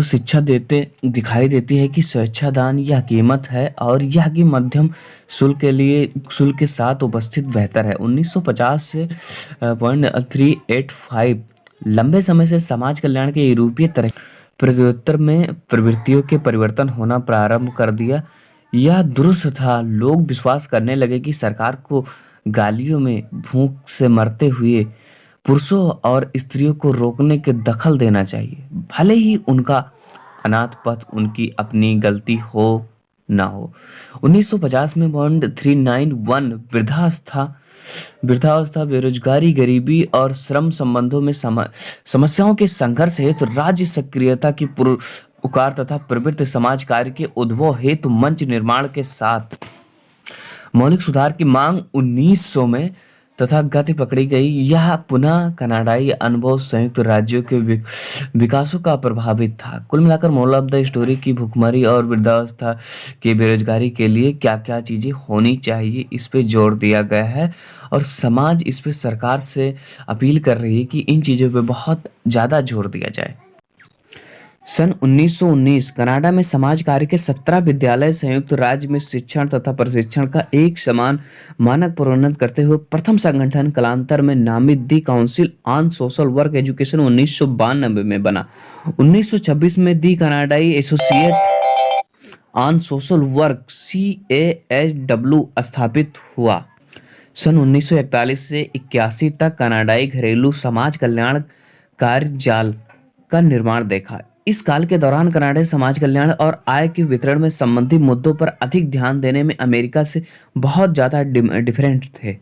शिक्षा देते दिखाई देती है कि स्वेच्छादान यह कीमत है और यह की मध्यम शुल्क के साथ उपस्थित बेहतर है। 1950 से 385 लंबे समय से समाज कल्याण के यूरोपीय प्रत्युत्तर में प्रवृत्तियों के परिवर्तन होना प्रारंभ कर दिया। यह दुरुस्त था। लोग विश्वास करने लगे कि सरकार को गालियों में भूख से मरते हुए पुरुषों और स्त्रियों को रोकने के दखल देना चाहिए, भले ही उनका अनाथ पथ उनकी अपनी गलती हो ना हो। 1950 में बॉन्ड 391 वृद्धावस्था, बेरोजगारी, गरीबी और श्रम संबंधों में समस्याओं के संघर्ष हेतु राज्य सक्रियता की पुकार तथा प्रवृत्त समाज कार्य के उद्भव हेतु मंच निर्माण के साथ मौलिक सुधार की मांग 1900 में तथा गति पकड़ी गई। यह पुनः कनाडाई अनुभव संयुक्त राज्यों के विकासों का प्रभावित था। कुल मिलाकर मोरल ऑफ द स्टोरी की भुखमरी और वृद्धावस्था के बेरोजगारी के लिए क्या क्या चीजें होनी चाहिए इस पे जोर दिया गया है और समाज इस पे सरकार से अपील कर रही है कि इन चीजों पे बहुत ज्यादा जोर दिया जाए। सन 1919 कनाडा में समाज कार्य के 17 विद्यालय संयुक्त राज्य में शिक्षण तथा प्रशिक्षण का एक समान मानक प्रोन्नत करते हुए प्रथम संगठन कालांतर में नामित दी council on social work education 1992 में बना। 1926 में दी कनाडाई associate on social work CASW स्थापित हुआ। सन 1941 से 81 तक कनाडाई घरेलू समाज कल्याण कार्य जाल का निर्माण देखा। इस काल के दौरान कनाडाई समाज कल्याण और आय के वितरण में संबंधित मुद्दों पर अधिक ध्यान देने में अमेरिका से बहुत ज्यादा डिफरेंट थे।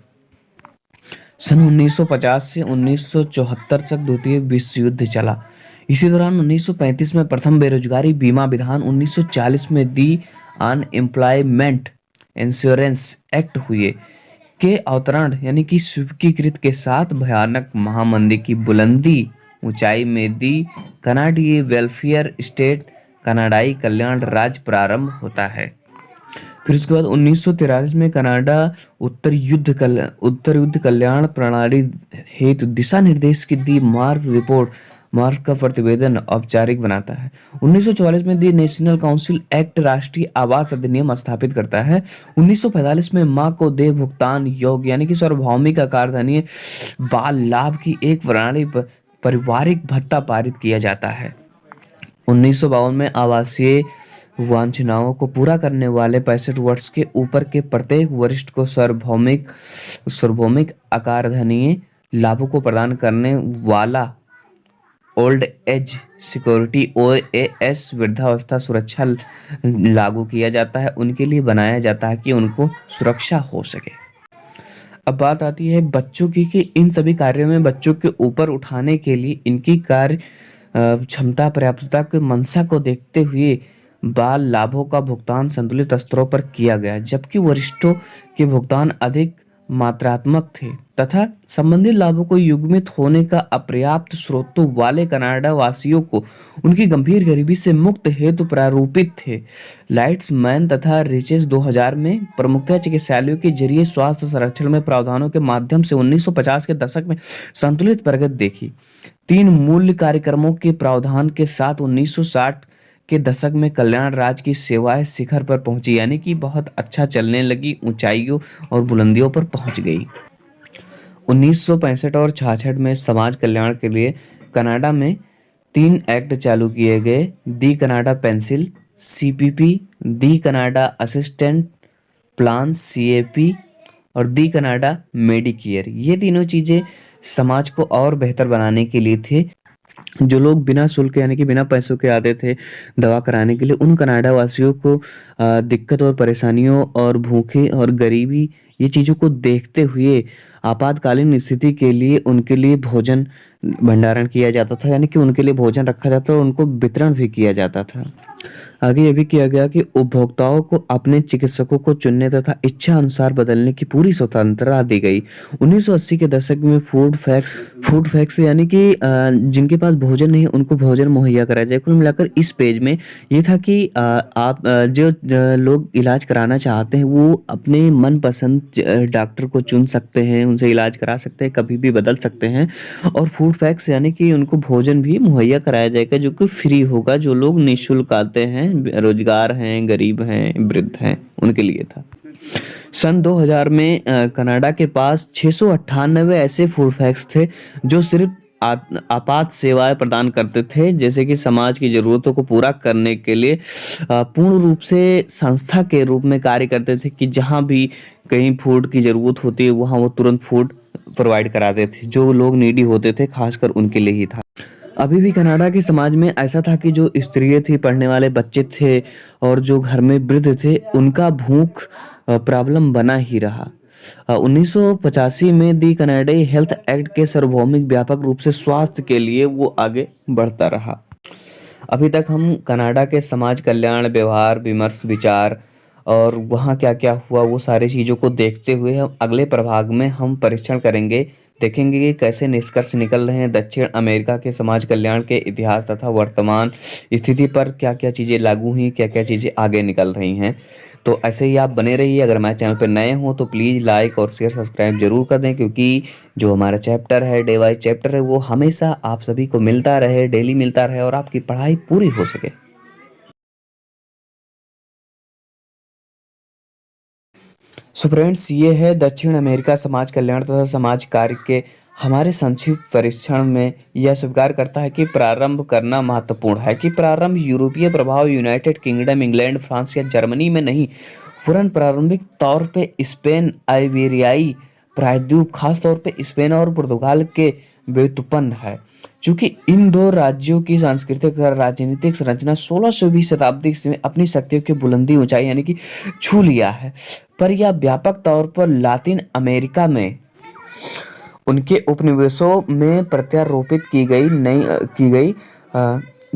सन 1950 से 1974 तक द्वितीय विश्व युद्ध चला। इसी दौरान 1935 में प्रथम बेरोजगारी बीमा विधान, 1940 में दी अनएम्प्लॉयमेंट इंश्योरेंस एक्ट हुए के अवतरण यानी कि स्वीकृत के साथ भयानक महामंदी की बुलंदी ऊंचाई में दी कनाडीय वेलफेयर स्टेट कनाडाई कल्याण राज्य प्रारंभ होता है। फिर उसके बाद 1943 में कनाडा उत्तर युद्ध कल्याण प्रणाली हेतु दिशा निर्देश की दी मार्ग का प्रतिवेदन औपचारिक बनाता है। 1944 में दी नेशनल काउंसिल एक्ट राष्ट्रीय आवास अधिनियम स्थापित करता है। 1945 में मां को देय भुगतान योग्य यानी कि सार्वभौमिक आकारधनीय बाल लाभ की एक प्रणाली पर पारिवारिक भत्ता पारित किया जाता है। 1952 में आवासीय वांछनाओं को पूरा करने वाले 65 वर्ष के ऊपर के प्रत्येक वरिष्ठ को सार्वभौमिक आकारधनीय लाभों को प्रदान करने वाला ओल्ड एज सिक्योरिटी OAS वृद्धावस्था सुरक्षा लागू किया जाता है। उनके लिए बनाया जाता है कि उनको सुरक्षा हो सके। अब बात आती है बच्चों की कि इन सभी कार्यों में बच्चों के ऊपर उठाने के लिए इनकी कार्य क्षमता पर्याप्तता के मंशा को देखते हुए बाल लाभों का भुगतान संतुलित स्तरों पर किया गया, जबकि वरिष्ठों के भुगतान अधिक मात्रात्मक थे तथा संबंधित लाभों को युग्मित होने का अपर्याप्त स्रोतों वाले कनाडा वासियों को उनकी गंभीर गरीबी से मुक्त हेतु प्रारूपित थे। लाइट्स मैन तथा रिचेस 2000 में प्रमुखतः चिकित्सालयों के जरिए स्वास्थ्य संरक्षण में प्रावधानों के माध्यम से 1950 के दशक में संतुलित प्रगति देखी। 3 मूल्य कार्यक्रमों के प्रावधान के साथ 1960 के दशक में कल्याण राज्य की सेवाएं शिखर पर पहुंची यानी कि बहुत अच्छा चलने लगी, ऊंचाइयों और बुलंदियों पर पहुंच गई। 1965 और 66 में समाज कल्याण के लिए कनाडा में 3 एक्ट चालू किए गए। दी कनाडा पेंसिल CPP, दी कनाडा असिस्टेंट प्लान CAP और दी कनाडा मेडिकेयर। ये तीनों चीजें समाज को और बेहतर बनाने के लिए थे। जो लोग बिना शुल्क यानी कि बिना पैसों के आते थे दवा कराने के लिए, उन कनाडा वासियों को दिक्कत और परेशानियों और भूखे और गरीबी ये चीज़ों को देखते हुए आपातकालीन स्थिति के लिए उनके लिए भोजन भंडारण किया जाता था, यानी कि उनके लिए भोजन रखा जाता और उनको वितरण भी किया जाता था। आगे ये भी किया गया कि उपभोक्ताओं को अपने चिकित्सकों को चुनने तथा इच्छा अनुसार बदलने की पूरी स्वतंत्रता दी गई। 1980 के दशक में फूड फैक्स यानी कि जिनके पास भोजन नहीं उनको भोजन मुहैया कराया जाए। कुल मिलाकर इस पेज में ये था कि आप जो लोग इलाज कराना चाहते हैं वो अपने मनपसंद डॉक्टर को चुन सकते हैं, उनसे इलाज करा सकते हैं, कभी भी बदल सकते हैं। और फूड फैक्स यानी कि उनको भोजन भी मुहैया कराया जाएगा जो कि फ्री होगा, जो लोग निःशुल्क आते हैं, बेरोजगार हैं, गरीब हैं, वृद्ध हैं, उनके लिए था। सन 2000 में कनाडा के पास 698 ऐसे फूड फैक्स थे जो सिर्फ आपात सेवाएं प्रदान करते थे, जैसे कि समाज की जरूरतों को पूरा करने के लिए पूर्ण रूप से संस्था के रूप में कार्य करते थे कि जहां भी कहीं फूड की जरूरत होती है वहां वो तुरंत फूड प्रोवाइड कराते थे। जो लोग नीडी होते थे खासकर उनके लिए ही था। अभी भी कनाडा के समाज में ऐसा था कि जो स्त्रियाँ थी, पढ़ने वाले बच्चे थे और जो घर में वृद्ध थे, उनका भूख प्रॉब्लम बना ही रहा। 1985 में दी कनाडाई हेल्थ एक्ट के सार्वभौमिक व्यापक रूप से स्वास्थ्य के लिए वो आगे बढ़ता रहा। अभी तक हम कनाडा के समाज कल्याण, व्यवहार, विमर्श, विचार और वहाँ क्या-क्या हुआ वो सारी चीज़ों को देखते हुए हम अगले प्रभाग में हम परीक्षण करेंगे, देखेंगे कि कैसे निष्कर्ष निकल रहे हैं दक्षिण अमेरिका के समाज कल्याण के इतिहास तथा वर्तमान स्थिति पर क्या-क्या चीज़ें लागू हुई, क्या-क्या चीज़ें आगे निकल रही हैं। तो ऐसे ही आप बने रहिए, अगर हमारे चैनल पे नए हों तो प्लीज़ लाइक और शेयर, सब्सक्राइब ज़रूर कर दें क्योंकि जो हमारा चैप्टर है, डे वाइज़ चैप्टर है, वो हमेशा आप सभी को मिलता रहे, डेली मिलता रहे और आपकी पढ़ाई पूरी हो सके। सो फ्रेंड्स, ये है दक्षिण अमेरिका समाज कल्याण तथा समाज कार्य के हमारे संक्षिप्त परीक्षण में यह स्वीकार करता है कि प्रारंभ करना महत्वपूर्ण है कि प्रारंभ यूरोपीय प्रभाव यूनाइटेड किंगडम, इंग्लैंड, फ्रांस या जर्मनी में नहीं, वरन प्रारंभिक तौर पे स्पेन, आइबेरियाई प्रायद्वीप, खास तौर पे स्पेन और पुर्तगाल के व्युत्पन्न है। चूंकि इन दो राज्यों की सांस्कृतिक और राजनीतिक संरचना 16वीं शताब्दी से अपनी शक्तियों की बुलंदी ऊंचाई यानी कि छू लिया है, पर यह व्यापक तौर पर लातिन अमेरिका में उनके उपनिवेशों में प्रत्यारोपित की गई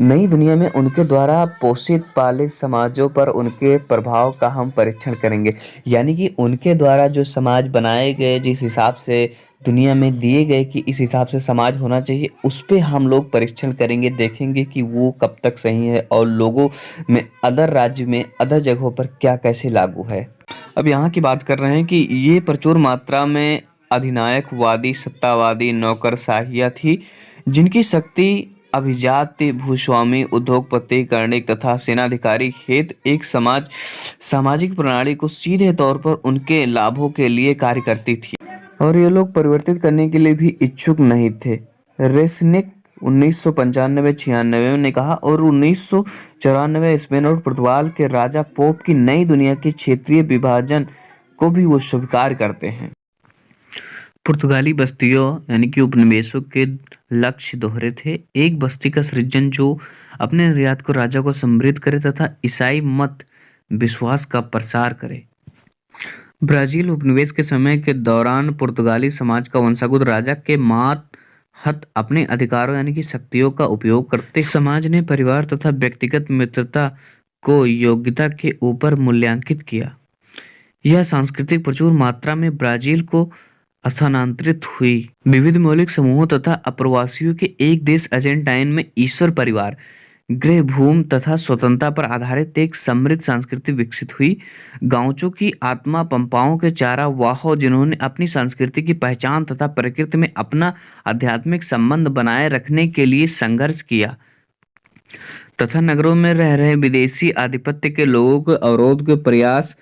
नई दुनिया में उनके द्वारा पोषित पालित समाजों पर उनके प्रभाव का हम परीक्षण करेंगे। यानी कि उनके द्वारा जो समाज बनाए गए, जिस हिसाब से दुनिया में दिए गए कि इस हिसाब से समाज होना चाहिए, उस पे हम लोग परीक्षण करेंगे, देखेंगे कि वो कब तक सही है और लोगों में, अदर राज्य में, अदर जगहों पर क्या कैसे लागू है। अब यहाँ की बात कर रहे हैं कि ये प्रचुर मात्रा में अधिनायकवादी, सत्तावादी नौकरशाहियाँ थी, जिनकी शक्ति अभिजात्य, भूस्वामी, उद्योगपति, कर्णिक तथा सेनाधिकारी हेतु एक सामाजिक प्रणाली को सीधे तौर पर उनके लाभों के लिए कार्य करती थी और ये लोग परिवर्तित करने के लिए भी इच्छुक नहीं थे। रेसनिक 1995-96 ने कहा और 1994 स्पेन और पुर्तगाल के राजा पोप की नई दुनिया की क्षेत्रीय विभाजन को भी वो स्वीकार करते हैं। पुर्तगाली बस्तियों यानी कि उपनिवेशों के लक्ष्य दोहरे थे। एक बस्ती का सृजन जो अपने निर्यात को राजा को समृद्ध करे तथा ईसाई मत विश्वास का प्रसार करे। ब्राजील उपनिवेश के समय के दौरान पुर्तगाली समाज का वंशागत राजा के मातहत अपने अधिकारों यानी कि शक्तियों का उपयोग करते समाज ने परिवार तथा व्यक्तिगत मित्रता को योग्यता के ऊपर मूल्यांकित किया। यह सांस्कृतिक प्रचुर मात्रा में ब्राजील को स्थानांतरित हुई। विविध मौलिक समूहों तथा अप्रवासियों के एक देश अर्जेंटाइन में ईश्वर परिवार, गृह भूमि तथा स्वतंत्रता पर आधारित एक समृद्ध संस्कृति विकसित हुई। गांचों की आत्मा पंपाओं के चारा वाहों, जिन्होंने अपनी संस्कृति की पहचान तथा प्रकृति में अपना आध्यात्मिक संबंध बनाए रखने के लिए संघर्ष किया तथा नगरों में रह रहे विदेशी आधिपत्य के लोगों के अवरोध के प्रयास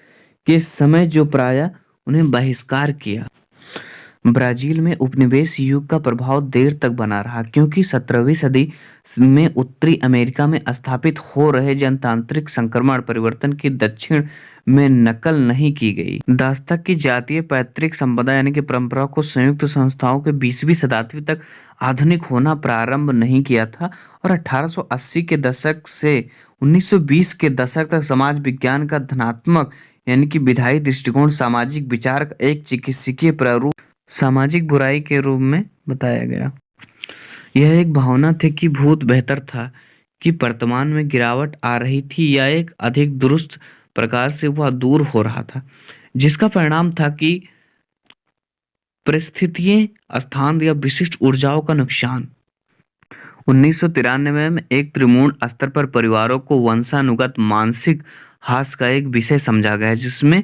के समय जो प्राय उन्हें बहिष्कार किया। ब्राजील में उपनिवेश युग का प्रभाव देर तक बना रहा क्योंकि 17वीं सदी में उत्तरी अमेरिका में स्थापित हो रहे जनतांत्रिक संक्रमण परिवर्तन की दक्षिण में नकल नहीं की गई। दासतक की जातीय पैतृक संपदा यानी कि परंपरा को संयुक्त संस्थाओं के 20वीं शताब्दी तक आधुनिक होना प्रारंभ नहीं किया था और 1880 के दशक से 1920 के दशक तक समाज विज्ञान का धनात्मक यानी कि विधायी दृष्टिकोण सामाजिक विचार का एक चिकित्सकीय प्रारूप सामाजिक बुराई के रूप में बताया गया। यह एक भावना थी कि भूत बेहतर था, कि वर्तमान में गिरावट आ रही थी या एक अधिक दुरुस्त प्रकार से वह दूर हो रहा था, जिसका परिणाम था कि परिस्थितियां, स्थान या विशिष्ट ऊर्जाओं का नुकसान। 1993 में एक त्रिमूर्ण स्तर पर परिवारों को वंशानुगत मानसिक हास का एक विषय समझा गया, जिसमें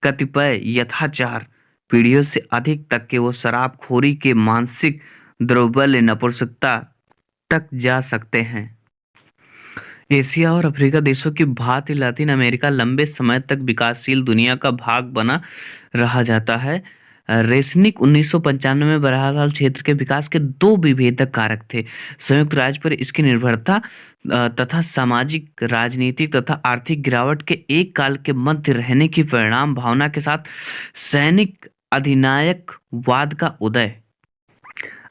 कतिपय यथाचार पीढ़ियों से अधिक तक के वो शराबखोरी के मानसिक दौर्बल्य, नपुंसकता तक जा सकते हैं। एशिया और अफ्रीका देशों की भांति लातिन अमेरिका लंबे समय तक विकासशील दुनिया का भाग बना रहा जाता है। रेसनिक 1995 में बहरहाल क्षेत्र के विकास के दो विभेदक कारक थे: संयुक्त राज्य पर इसकी निर्भरता तथा सामाजिक, राजनीतिक तथा आर्थिक गिरावट के एक काल के मध्य रहने की परिणाम भावना के साथ सैनिक अधिनायकवाद का उदय।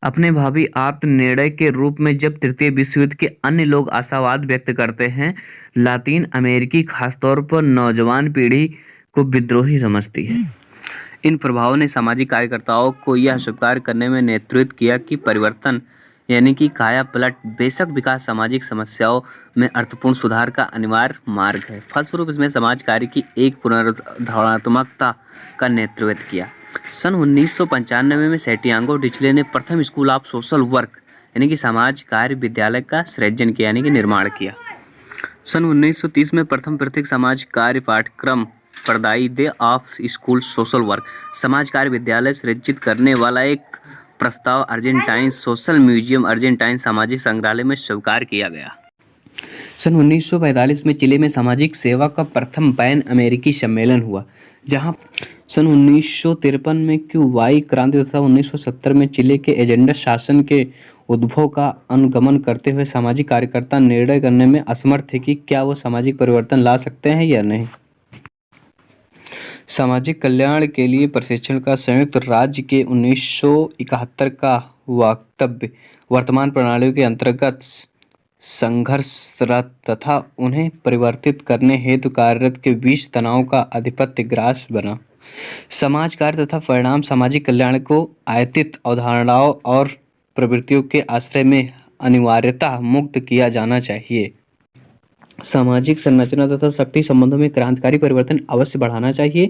अपने भावी आत्मनिर्णय के रूप में जब तृतीय विश्व युद्ध के अन्य लोग आशावाद व्यक्त करते हैं, लातीन अमेरिकी खासतौर पर नौजवान पीढ़ी को विद्रोही समझती है। इन प्रभावों ने सामाजिक कार्यकर्ताओं को यह स्वीकार करने में नेतृत्व किया कि परिवर्तन यानी कि काया पलट बेशक विकास सामाजिक समस्याओं में अर्थपूर्ण सुधार का अनिवार्य मार्ग है। फलस्वरूप इसमें समाज कार्य की एक पुनरुद्धारणात्मकता का नेतृत्व किया। सन 1995 में सैंटियागो डे चिले ने प्रथम स्कूल ऑफ सोशल वर्क यानी कि समाज कार्य विद्यालय का सृजन किया यानी कि निर्माण किया। सन 1930 में प्रथम प्रत्यक्ष समाज कार्य पाठ्यक्रम प्रदायी day of school social work समाज कार्य विद्यालय सृजित करने वाला एक प्रस्ताव अर्जेंटाइन सोशल म्यूजियम अर्जेंटाइन सामाजिक संग्रहालय में स्वीकार किया गया। सन 1945 में चिली में सामाजिक सेवा का प्रथम पैन अमेरिकी सम्मेलन हुआ, जहां सन 1953 में क्यूबाई क्रांति तथा 1970 में चिली के एजेंडा शासन के उद्भव का अनुगमन करते हुए सामाजिक कार्यकर्ता निर्णय करने में असमर्थ थे कि क्या वो सामाजिक परिवर्तन ला सकते हैं या नहीं। सामाजिक कल्याण के लिए प्रशिक्षण का संयुक्त राज्य के 1971 का वक्तव्य वर्तमान प्रणालियों के अंतर्गत संघर्षरत तथा उन्हें परिवर्तित करने हेतु कार्यरत के बीच तनाव का आधिपत्य ग्रास बना। समाज कार्य तथा परिणाम सामाजिक कल्याण को आयतित अवधारणाओं और प्रवृत्तियों के आश्रय में अनिवार्यतः मुक्त किया जाना चाहिए। सामाजिक संरचना तथा शक्ति संबंधों में क्रांतिकारी परिवर्तन अवश्य बढ़ाना चाहिए,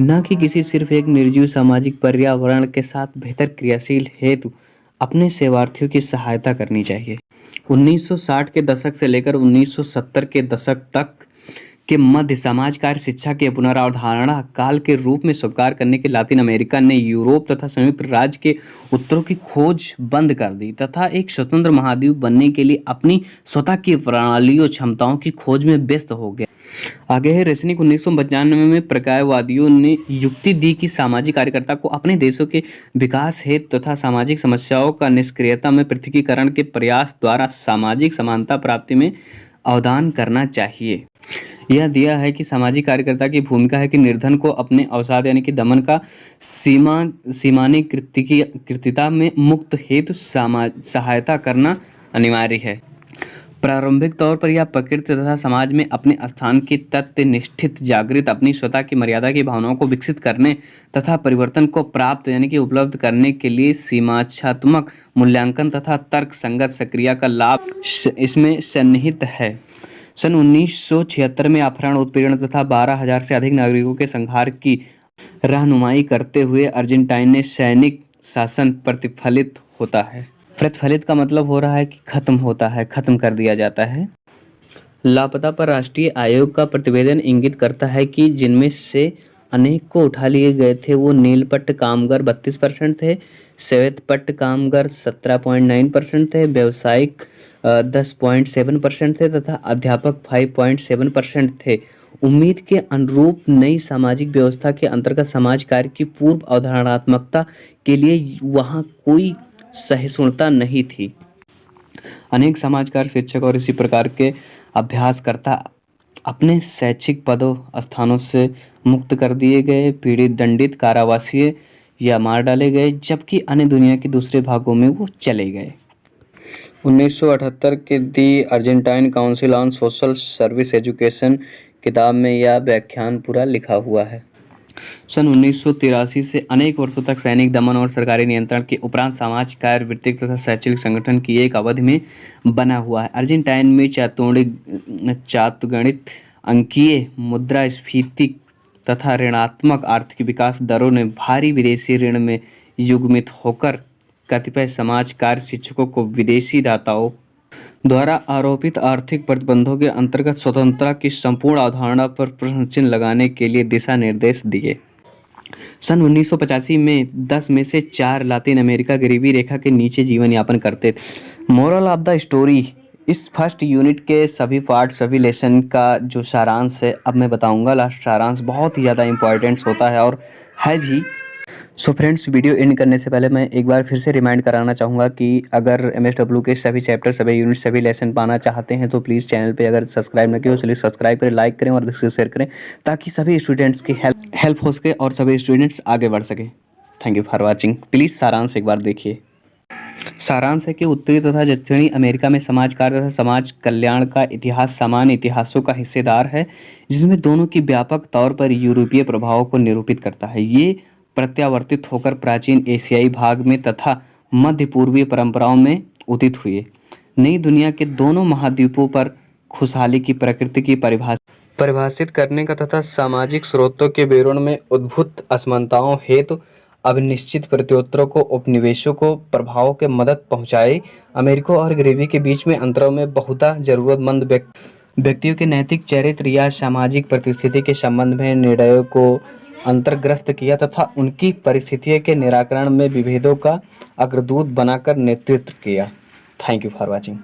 न कि किसी सिर्फ एक निर्जीव सामाजिक पर्यावरण के साथ बेहतर क्रियाशील हेतु अपने सेवार्थियों की सहायता करनी चाहिए। 1960 के दशक से लेकर 1970 के दशक तक के मध्य समाज कार्य शिक्षा के पुनरावधारणा काल के रूप में स्वीकार करने के लातिन अमेरिका ने यूरोप तथा संयुक्त राज्य के उत्तरों की खोज बंद कर दी तथा एक स्वतंत्र महाद्वीप बनने के लिए अपनी स्वतः की प्रणालियों क्षमताओं की खोज में व्यस्त हो गया। आगे है रेसनिक 1995 में प्रकायवादियों ने युक्ति दी कि सामाजिक कार्यकर्ता को अपने देशों के विकास हेतु तथा सामाजिक समस्याओं का निष्क्रियता में पृथकीकरण के प्रयास द्वारा सामाजिक समानता प्राप्ति में अवदान करना चाहिए। यह दिया है कि सामाजिक कार्यकर्ता की भूमिका है कि निर्धन को अपने अवसाद यानी कि दमन का सीमानी कृतिता में मुक्त हेतु सहायता करना अनिवार्य है। प्रारंभिक तौर पर यह प्रकृति तथा समाज में अपने स्थान की तथ्य निष्ठित जागृत अपनी स्वतः की मर्यादा की भावनाओं को विकसित करने तथा परिवर्तन को प्राप्त यानी कि उपलब्ध करने के लिए सीमाच्छात्मक मूल्यांकन तथा तर्क संगत सक्रिया का लाभ इसमें सन्निहित है। सन 1976 में अपहरण उत्पीड़न तथा 12,000 से अधिक नागरिकों के संहार की रहनुमाई करते हुए अर्जेंटाइन में सैनिक शासन प्रतिफलित होता है। प्रतिफलित का मतलब हो रहा है कि खत्म होता है, खत्म कर दिया जाता है। लापता पर राष्ट्रीय आयोग का प्रतिवेदन इंगित करता है कि जिनमें से अनेक को उठा लिए गए थे वो नीलपट्ट कामगार 32% थे, श्वेतपट्ट कामगार 17.9% थे, व्यावसायिक 10.7% थे तथा अध्यापक 5.7% थे। उम्मीद के अनुरूप नई सामाजिक व्यवस्था के अंतर्गत समाज कार्य की पूर्व अवधारणात्मकता के लिए वहाँ कोई सहिष्णुता नहीं थी। अनेक समाज कार्य शिक्षक और इसी प्रकार के अभ्यासकर्ता अपने शैक्षिक पदों स्थानों से मुक्त कर दिए गए, पीड़ित, दंडित, कारावासीय या मार डाले गए, जबकि अन्य दुनिया के दूसरे भागों में वो चले गए। 1978 के the Argentine council on social service education किताब में यह व्याख्यान पूरा लिखा हुआ है। सन 1983 से अनेक वर्षों तक सैनिक दमन और सरकारी नियंत्रण के उपरांत समाज कार्य वृत्तिक तथा शैक्षणिक संगठन की एक अवधि में बना हुआ है। अर्जेंटाइन में चातुर्गणित, अंकीय, मुद्रास्फीति तथा ऋणात्मक आर्थिक विकास दरों ने भारी विदेशी ऋण में युग्मित होकर कतिपय समाज कार्य शिक्षकों को विदेशी दाताओं द्वारा आरोपित आर्थिक प्रतिबंधों के अंतर्गत स्वतंत्रता की संपूर्ण अवधारणा पर प्रश्न चिन्ह लगाने के लिए दिशा निर्देश दिए। सन 1985 में 10 में से 4 लातिन अमेरिका गरीबी रेखा के नीचे जीवन यापन करते थे। मोरल ऑफ द स्टोरी, इस फर्स्ट यूनिट के सभी पार्ट सभी लेसन का जो सारांश है अब मैं बताऊंगा। लास्ट सारांश बहुत ही ज़्यादा इंपॉर्टेंट्स होता है और है भी। सो फ्रेंड्स, वीडियो एंड करने से पहले मैं एक बार फिर से रिमाइंड कराना चाहूँगा कि अगर MSW के सभी चैप्टर, सभी यूनिट, सभी लेसन पाना चाहते हैं तो प्लीज़ चैनल पे अगर सब्सक्राइब न किया तो प्लीज़ सब्सक्राइब करें, लाइक करें और शेयर करें ताकि सभी स्टूडेंट्स की हेल्प हो सके और सभी स्टूडेंट्स आगे बढ़ सके। Thank you for watching. Please सारांश एक बार देखिए। सारांश है कि उत्तरी तथा दक्षिणी अमेरिका में समाज कार्य तथा समाज कल्याण का इतिहास समान इतिहासों का हिस्सेदार है, जिसमें दोनों की व्यापक तौर पर यूरोपीय प्रभावों को निरूपित करता है। ये प्रत्यावर्तित होकर प्राचीन एशियाई भाग में तथा मध्य पूर्वीय परंपराओं में उदित हुए। नई दुनिया के दोनों महाद्वीपों पर खुशहाली की प्रकृति की परिभाषित करने का तथा सामाजिक स्रोतों के विवरण में उद्भूत असमानताओं हेतु अब निश्चित प्रत्युत्तरों को उपनिवेशों को प्रभावों के मदद पहुंचाए। अमेरिका और गरीबी के बीच में अंतरों में बहुधा जरूरतमंद व्यक्तियों के नैतिक चरित्र या सामाजिक परिस्थिति के संबंध में निर्णयों को अंतर्ग्रस्त किया तथा उनकी परिस्थितियों के निराकरण में विभेदों का अग्रदूत बनाकर नेतृत्व किया। Thank you for watching.